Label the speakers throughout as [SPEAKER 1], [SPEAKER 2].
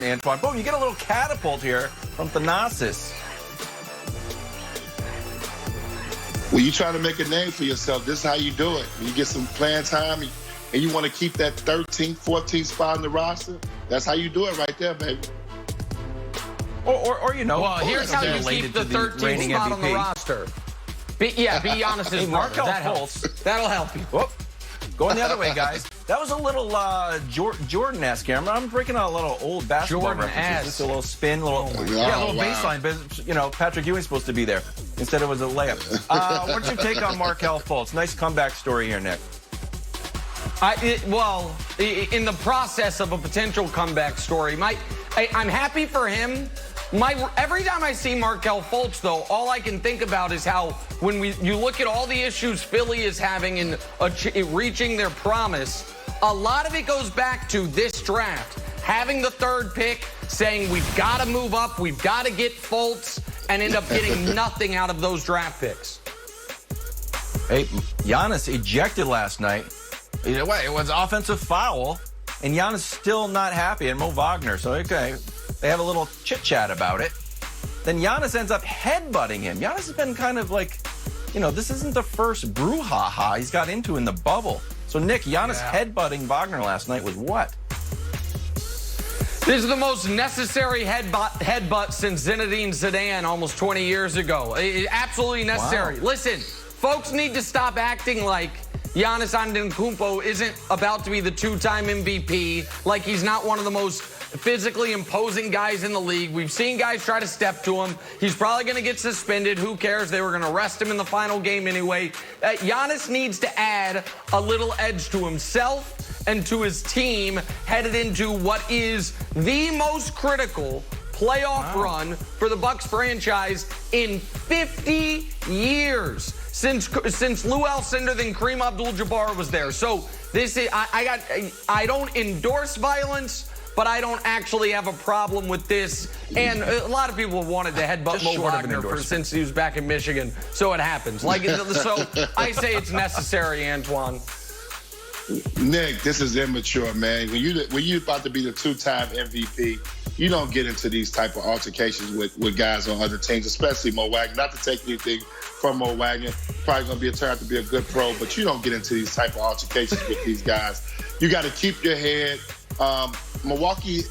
[SPEAKER 1] Antoine. Boom, you get a little catapult here from Thanasis.
[SPEAKER 2] When you try to make a name for yourself, this is how you do it. When you get some playing time and you want to keep that 13th, 14th spot in the roster, that's how you do it right there, baby.
[SPEAKER 1] Or you know,
[SPEAKER 3] well, here's how you keep the 13th spot on the roster. Be Giannis's brother. That helps. That'll help you.
[SPEAKER 1] Whoop. Going the other way, guys. That was a little Jordan-esque here. I'm breaking out a little old basketball references. Just a little spin, a little baseline. But, you know, Patrick Ewing's supposed to be there. Instead, it was a layup. What's your take on Markelle Fultz? Nice comeback story here, Nick.
[SPEAKER 3] Well, in the process of a potential comeback story, I'm happy for him. Every time I see Markelle Fultz, though, all I can think about is how when you look at all the issues Philly is having in reaching their promise, a lot of it goes back to this draft. Having the third pick, saying we've got to move up, we've got to get Fultz, and end up getting nothing out of those draft picks.
[SPEAKER 1] Hey, Giannis ejected last night. It was an offensive foul, and Giannis still not happy, and Mo Wagner. So, okay, they have a little chit-chat about it. Then Giannis ends up headbutting him. Giannis has been kind of like, you know, this isn't the first brouhaha he's got into in the bubble. So, Nick, Giannis headbutting Wagner last night was what?
[SPEAKER 3] This is the most necessary headbutt since Zinedine Zidane almost 20 years ago. Absolutely necessary. Wow. Listen, folks need to stop acting like Giannis Antetokounmpo isn't about to be the two-time MVP, like he's not one of the most physically imposing guys in the league. We've seen guys try to step to him. He's probably going to get suspended. Who cares? They were going to arrest him in the final game anyway. Giannis needs to add a little edge to himself and to his team headed into what is the most critical playoff run for the Bucks franchise in 50 years since Lou Alcindor and Kareem Abdul-Jabbar was there. So this is I don't endorse violence, but I don't actually have a problem with this. And a lot of people have wanted to headbutt Mo Wagner since he was back in Michigan. So it happens. So I say it's necessary, Antoine.
[SPEAKER 2] Nick, this is immature, man. When you about to be the two-time MVP, you don't get into these type of altercations with guys on other teams, especially Mo Wagner. Not to take anything from Mo Wagner, probably going to turn out to be a good pro, but you don't get into these type of altercations with these guys. You got to keep your head. Milwaukee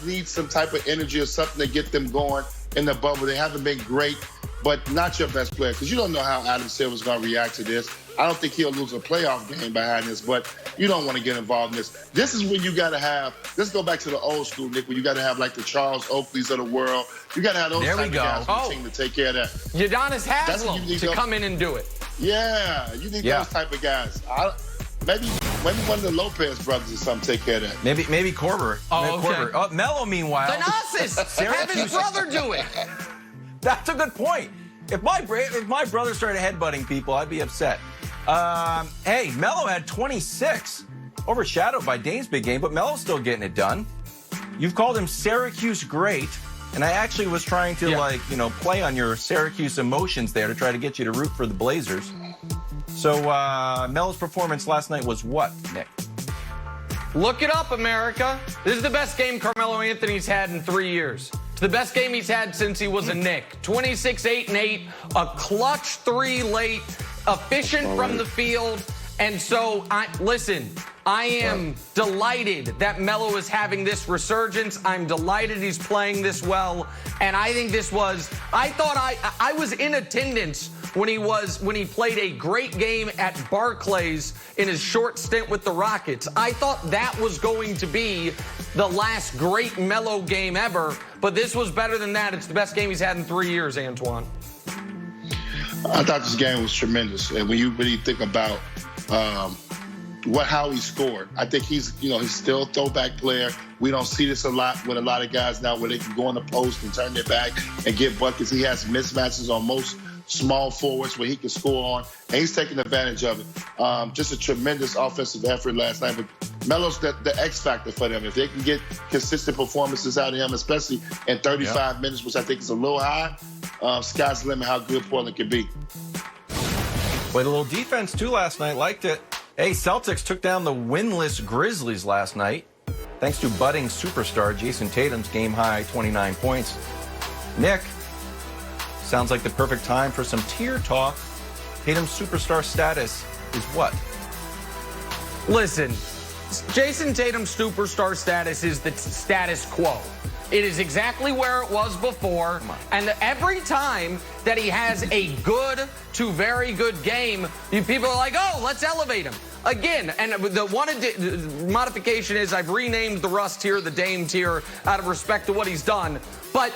[SPEAKER 2] needs some type of energy or something to get them going in the bubble. They haven't been great, but not your best player, because you don't know how Adam Silver's going to react to this. I don't think he'll lose a playoff game behind this, but you don't want to get involved in this. This is when you got to have, let's go back to the old school, Nick, where you got to have like the Charles Oakleys of the world. You got to have those type of guys on the team to take care of that.
[SPEAKER 3] Udonis Haslem to come in and do it.
[SPEAKER 2] Yeah, you need those type of guys. Maybe one of the Lopez brothers or something take care of that.
[SPEAKER 1] Maybe Korver.
[SPEAKER 3] Okay.
[SPEAKER 1] Melo, meanwhile.
[SPEAKER 3] Thanasis! Have his brother do it.
[SPEAKER 1] That's a good point. If my brother started headbutting people, I'd be upset. Hey, Melo had 26, overshadowed by Dame's big game, but Melo's still getting it done. You've called him Syracuse great, and I actually was trying to play on your Syracuse emotions there to try to get you to root for the Blazers. So Melo's performance last night was what, Nick?
[SPEAKER 3] Look it up, America. This is the best game Carmelo Anthony's had in 3 years. It's the best game he's had since he was a Knick. 26, 8, and 8, a clutch 3 late, efficient from the field. And so, I am delighted that Melo is having this resurgence. I'm delighted he's playing this well. And I think I was in attendance when he played a great game at Barclays in his short stint with the Rockets. I thought that was going to be the last great Melo game ever, but this was better than that. It's the best game he's had in 3 years, Antoine.
[SPEAKER 2] I thought this game was tremendous. And when you really think about how he scored, I think he's still a throwback player. We don't see this a lot with a lot of guys now where they can go in the post and turn their back and get buckets. He has mismatches on most small forwards where he can score on, and he's taking advantage of it. Just a tremendous offensive effort last night. But Melo's the X factor for them. If they can get consistent performances out of him, especially in 35 minutes, which I think is a little high, sky's the limit how good Portland can be.
[SPEAKER 1] Played a little defense, too, last night. Liked it. Hey, Celtics took down the winless Grizzlies last night. thanks to budding superstar Jayson Tatum's game-high 29 points. Nick, sounds like the perfect time for some tier talk. Tatum's superstar status is what?
[SPEAKER 3] Listen, Jayson Tatum's superstar status is the status quo. It is exactly where it was before, and every time that he has a good to very good game, people are like, oh, let's elevate him. Again, and the one modification is I've renamed the Russ tier the Dame tier out of respect to what he's done. But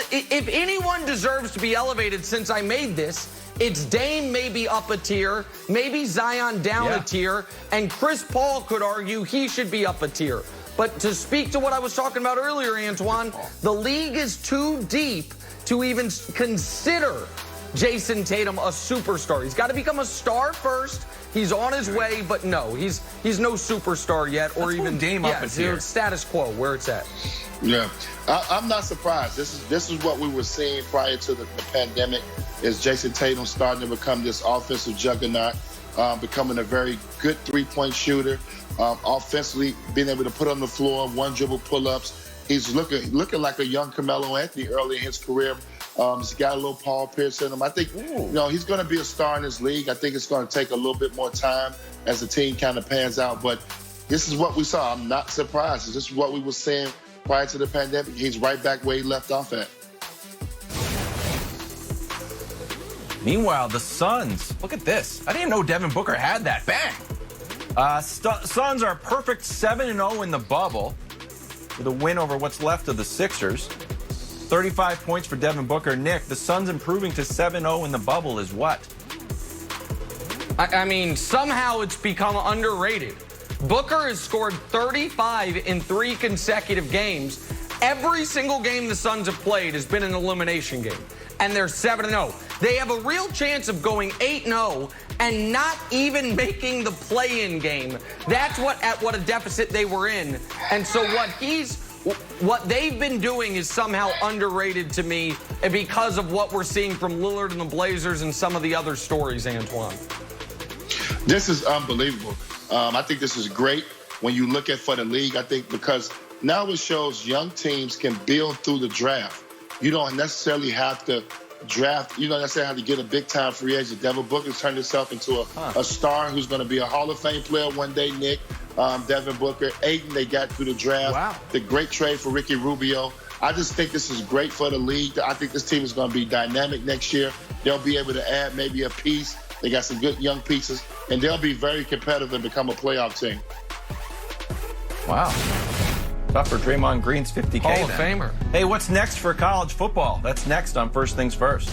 [SPEAKER 3] if anyone deserves to be elevated since I made this, it's Dame maybe up a tier, maybe Zion down a tier, and Chris Paul could argue he should be up a tier. But to speak to what I was talking about earlier, Antoine, the league is too deep to even consider Jayson Tatum a superstar. He's got to become a star first. He's on his way, but no, he's no superstar yet, or even
[SPEAKER 1] Dame up a tier.
[SPEAKER 3] Status quo where it's at.
[SPEAKER 2] Yeah, I'm not surprised. This is what we were seeing prior to the pandemic. Is Jayson Tatum starting to become this offensive juggernaut, becoming a very good three-point shooter, offensively being able to put on the floor, one dribble pull-ups. He's looking like a young Carmelo Anthony early in his career. He's got a little Paul Pierce in him. I think he's going to be a star in this league. I think it's going to take a little bit more time as the team kind of pans out. But this is what we saw. I'm not surprised. This is what we were seeing prior to the pandemic. He's right back where he left off at.
[SPEAKER 1] Meanwhile, the Suns, look at this. I didn't even know Devin Booker had that. Bang! Suns are perfect 7-0 in the bubble with a win over what's left of the Sixers. 35 points for Devin Booker. Nick, the Suns improving to 7-0 in the bubble is what?
[SPEAKER 3] I mean, somehow it's become underrated. Booker has scored 35 in 3 consecutive games. Every single game the Suns have played has been an elimination game, and they're 7-0. They have a real chance of going 8-0 and not even making the play-in game. That's what a deficit they were in. And so what they've been doing is somehow underrated to me because of what we're seeing from Lillard and the Blazers and some of the other stories, Antoine.
[SPEAKER 2] This is unbelievable. I think this is great when you look at for the league. I think because now it shows young teams can build through the draft. You don't necessarily have to draft. You don't necessarily have to get a big-time free agent. Devin Booker's turned himself into a star who's going to be a Hall of Fame player one day, Nick. Devin Booker. Ayton, they got through the draft.
[SPEAKER 3] Wow.
[SPEAKER 2] The great trade for Ricky Rubio. I just think this is great for the league. I think this team is going to be dynamic next year. They'll be able to add maybe a piece. They got some good young pieces, and they'll be very competitive and become a playoff team.
[SPEAKER 1] Wow. Tough for Draymond Green's 50K.
[SPEAKER 3] Hall of Famer.
[SPEAKER 1] Hey, what's next for college football? That's next on First Things First.